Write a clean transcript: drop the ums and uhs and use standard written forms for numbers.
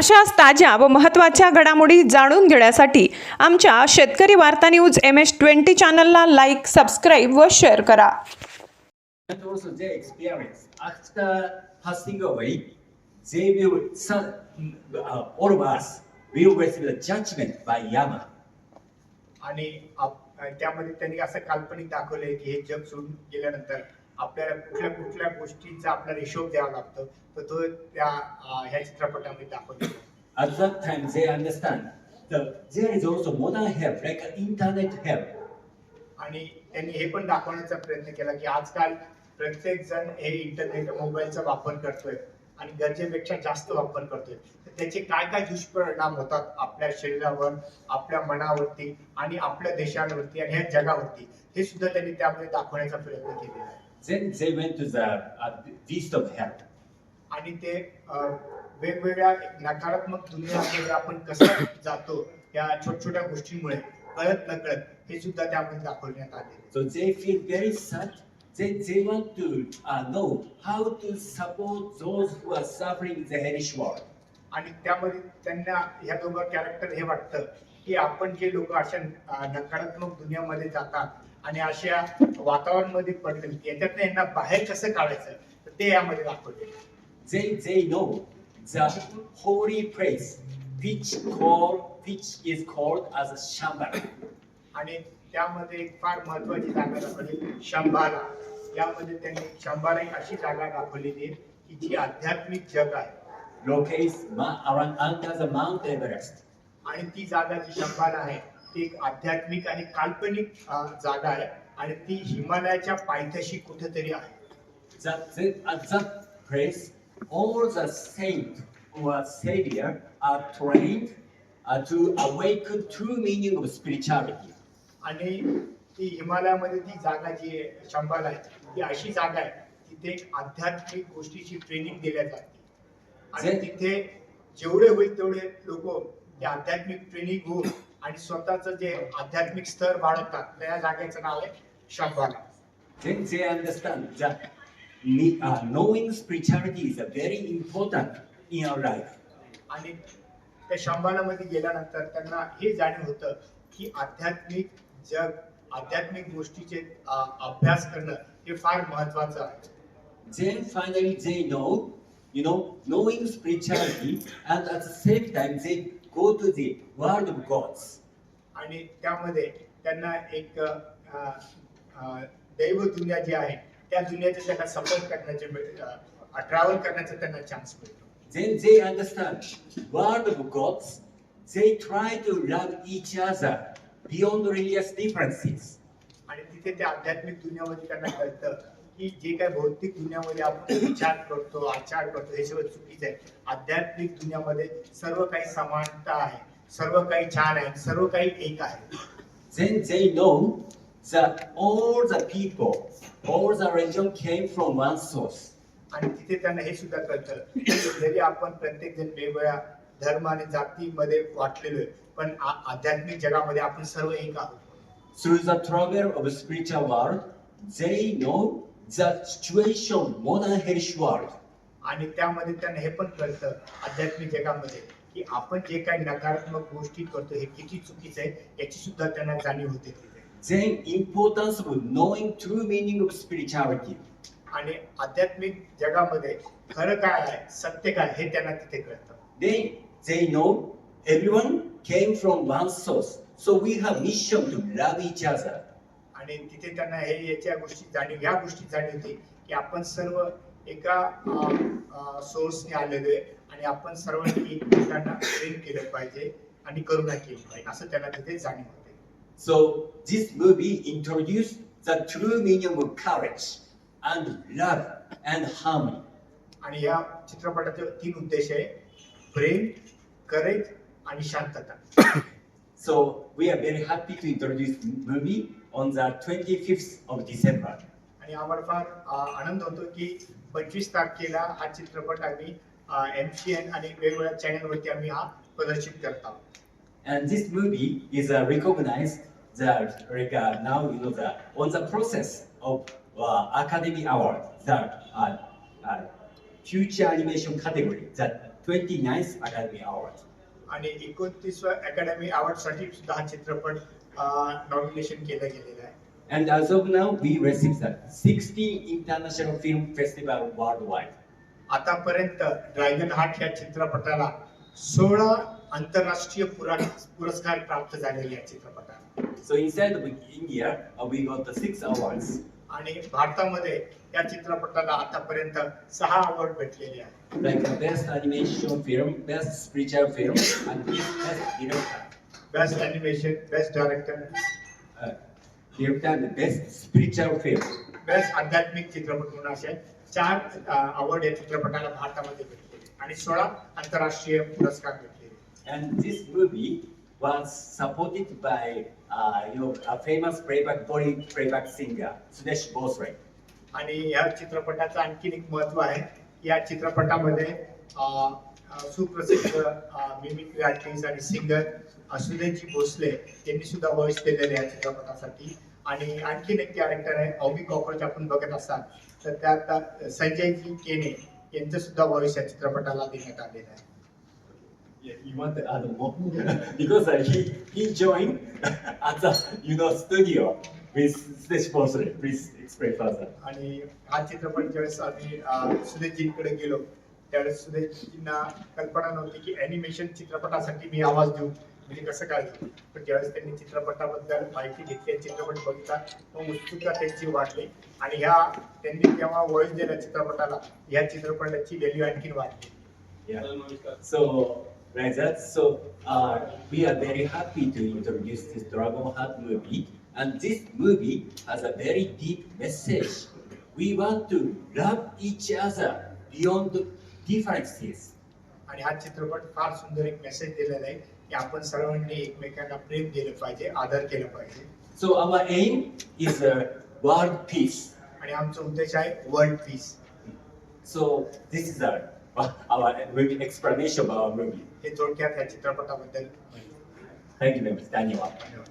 अशाच ताज्या व महत्त्वाच्या घडामोडी जाणून घेण्यासाठी आमच्या शेतकरी वार्ता न्यूज MS20 चॅनलला लाईक, सबस्क्राईब व शेअर करा. And also their experience after passing away, they will all of us will receive the judgment by Yama. आणि त्यामध्ये त्यांनी असं काल्पनिक दाखवलंय की हे जग सोडून गेल्यानंतर आपल्याला कुठल्या कुठल्या गोष्टींचा आपल्याला हिशोब द्यावा लागतो, तर तो त्या ह्या चित्रपटामध्ये दाखवलेला. At that time, they understand that there is also modern help, like internet help. आणि त्यांनी हे पण दाखवण्याचा प्रयत्न केला की आजकाल प्रत्येक जण हे इंटरनेट मोबाईलचा वापर करतोय आणि गरजेपेक्षा जास्त वापर करतोय, तर त्याचे काय काय दुष्परिणाम होतात आपल्या शरीरावर, आपल्या मनावरती आणि आपल्या देशावरती आणि ह्या जगावरती, हे सुद्धा त्यांनी त्यामध्ये दाखवण्याचा प्रयत्न केलेला आहे. Then they went to the beast of hell. आणि ते वेगवेगळ्या नकारात्मक दुनियामध्ये आपण कसं जातो या छोट्या गोष्टींमुळे कळत नकळत, हे सुद्धा त्यामध्ये दाखवण्यात आले. So they feel very sad. They want to know how to support those who are suffering in the hellish world. आणि त्यामध्ये त्यांना ह्या दोघं कॅरेक्टर हे वाटतं की आपण जे लोक अशा नकारात्मक दुनियामध्ये जातात आणि अशा वातावरणामध्ये पडले, याच्यातनं यांना बाहेर कसं काढायचं, तर ते यामध्ये दाखवले. They know the holy place which is called as Shambhala. आणि त्यामध्ये एक फार महत्वाची जागा दाखवली, शंभाला. यामध्ये त्यांनी शंभाला एक अशी जागा दाखवलेली आहे की जी आध्यात्मिक जग आहे, Located around under the Mount Everest. आणि ती जागा जी शंभाला आहे ती एक आध्यात्मिक आणि काल्पनिक जागा आहे आणि ती हिमालयाच्या पायथ्याशी कुठेतरी आहे. At that place, all the saints or savior are trained to awaken true meaning of spirituality. आणि ती हिमालयामध्ये ती जागा जी आहे शंभाला आहे, ती अशी जागा आहे तिथे एक आध्यात्मिक गोष्टीची ट्रेनिंग दिल्या जाते आणि तिथे जेवढे होईल तेवढे लोक ते आध्यात्मिक ट्रेनिंग होऊन आणि स्वतःचं जे आध्यात्मिक स्तर वाढवतात, त्या जागेचं नाव आहे Shambhala. Then they understand that knowing spirituality is very important in our life. आणि त्या शंभालामध्ये गेल्यानंतर त्यांना हे जाणीव होतं की आध्यात्मिक जग, आध्यात्मिक गोष्टीचे अभ्यास करणं हे फार महत्वाचं आहे. Then finally they knowing spirituality, and at the same time they go to the world of gods. आणि त्यामध्ये त्यांना एक दैव दुनिया जी आहे त्या दुनियाचे त्यांना सफर करण्याचे ट्रॅव्हल करण्याचा त्यांना चान्स मिळतो. Then they understand world of gods. They try to love each other beyond religious differences. आणि तिथे त्या आध्यात्मिक दुनियामध्ये त्यांना कळतं की जे काही भौतिक दुनियामध्ये आपण विचार करतो, आचार करतो, हे सगळं चुकीचं आहे. आध्यात्मिक दुनियामध्ये सर्व काही समानता आहे, सर्व काही छान आहे, सर्व काही एक आहे. Then they know that all the people, all the religion came from one source. आणि तिथे त्यांना हे सुद्धा कळतं की जरी आपण प्रत्येक जण वेगवेगळ्या धर्म आणि जातीमध्ये वाटलेलो आहे, पण आध्यात्मिक जगामध्ये आपण सर्व एक आहोत. Through the travel of the spiritual world, they know the situation modern hellish world. आणि त्यामध्ये त्यांना हे पण कळतं आध्यात्मिक जगामध्ये की आपण जे काही नकारात्मक गोष्टी करतो हे किती चुकीचं आहे, याची सुद्धा त्यांना जाणीव होते तिथे. Then importance of knowing true meaning of spirituality. आणि आध्यात्मिक जगामध्ये खरं काय आहे, सत्य काय, हे त्यांना तिथे कळतं. They know everyone came from one source, so we have mission to love each other. आणि तिथे त्यांना हे या गोष्टी जाणीव होती की आपण सर्व एका सोर्सने आलेलो आहे आणि आपण सर्वांनी एकमेकांना प्रेम केलं पाहिजे आणि करुणा केली पाहिजे, असं त्यांना तिथे जाणीव होते. So this movie introduced the true meaning of courage and love and harmony. आणि या चित्रपटाचे 3 उद्देश आहे: प्रेम, करेज आणि शांतता. So we are very happy to introduce the movie on the 25th of December. आणि आम्हाला फार आनंद होतो की 25 तारखेला हा चित्रपट आम्ही MCN आणि वेगवेगळ्या चॅनलवरती आम्ही हा प्रदर्शित करत आहोत. And this movie is recognized now on the process of Academy Award, the future animation category that 29th Academy Award. आणि 29व्या अकॅडमी अवॉर्डसाठी सुद्धा हा चित्रपट नॉमिनेशन केलं गेलेलं आहे. And as of now, we received 60 international film festival worldwide. आतापर्यंत dragon heart या चित्रपटाला 16 आंतरराष्ट्रीय पुरस्कार प्राप्त झालेले या चित्रपटाला. So inside of India, we got 6 awards. आणि भारतामध्ये या चित्रपटाला आतापर्यंत 6 अवॉर्ड भेटलेले आहेत. Like the best animation film, best spiritual film, and best director. Best animation, best director, Director and best spiritual film. Best आध्यात्मिक चित्रपट म्हणून असे 4 अवॉर्ड या चित्रपटाला भारतामध्ये भेटलेले आणि 16 आंतरराष्ट्रीय पुरस्कार भेटलेले. And this movie was supported by a famous playback singer, Sudesh Bhosle. आणि या चित्रपटाचं आणखीन एक महत्व आहे. या चित्रपटामध्ये सुप्रसिद्ध मिमिक्री आर्टिस्ट आणि सिंगर सुदेशजी भोसले यांनी सुद्धा व्हॉइस दिलेले या चित्रपटासाठी. आणि आणखीन एक कॅरेक्टर आहे ऑबी कॉकरोच, आपण बघत असाल तर त्यात संजयजी केने यांचं सुद्धा व्हॉइस या चित्रपटाला देण्यात आलेलं आहे. Yeah, you want to add more? Because he joined at the studio with Sudesh Bhosle. Please explain further. आणि हा चित्रपट ज्यावेळेस आम्ही सुदेशजींकडे गेलो त्यावेळेस सुदेशजींना कल्पना नव्हती की ॲनिमेशन चित्रपटासाठी मी आवाज देऊ, म्हणजे कसं काय देऊ. पण ज्यावेळेस त्यांनी चित्रपटाबद्दल माहिती घेतली, चित्रपट बघितला, मग उत्सुकता त्यांची वाढली आणि त्यांनी जेव्हा व्हॉइस दिला चित्रपटाला, या चित्रपटाची व्हॅल्यू आणखीन वाढली. Yeah. So, like that. So, we are very happy to introduce this Dragon Heart movie. And this movie has a very deep message. We want to love each other beyond the differences. आणि हा चित्रपट फार सुंदर एक message दिलेला आहे की आपण सर्वांनी एकमेकांना प्रेम दिलं पाहिजे, आदर केलं पाहिजे. So our aim is world peace. आणि आमचा उद्देश आहे world peace. So this is our explanation of our movie. हे थोडक्यात या चित्रपटाबद्दल. Thank you very much. धन्यवाद. धन्यवाद.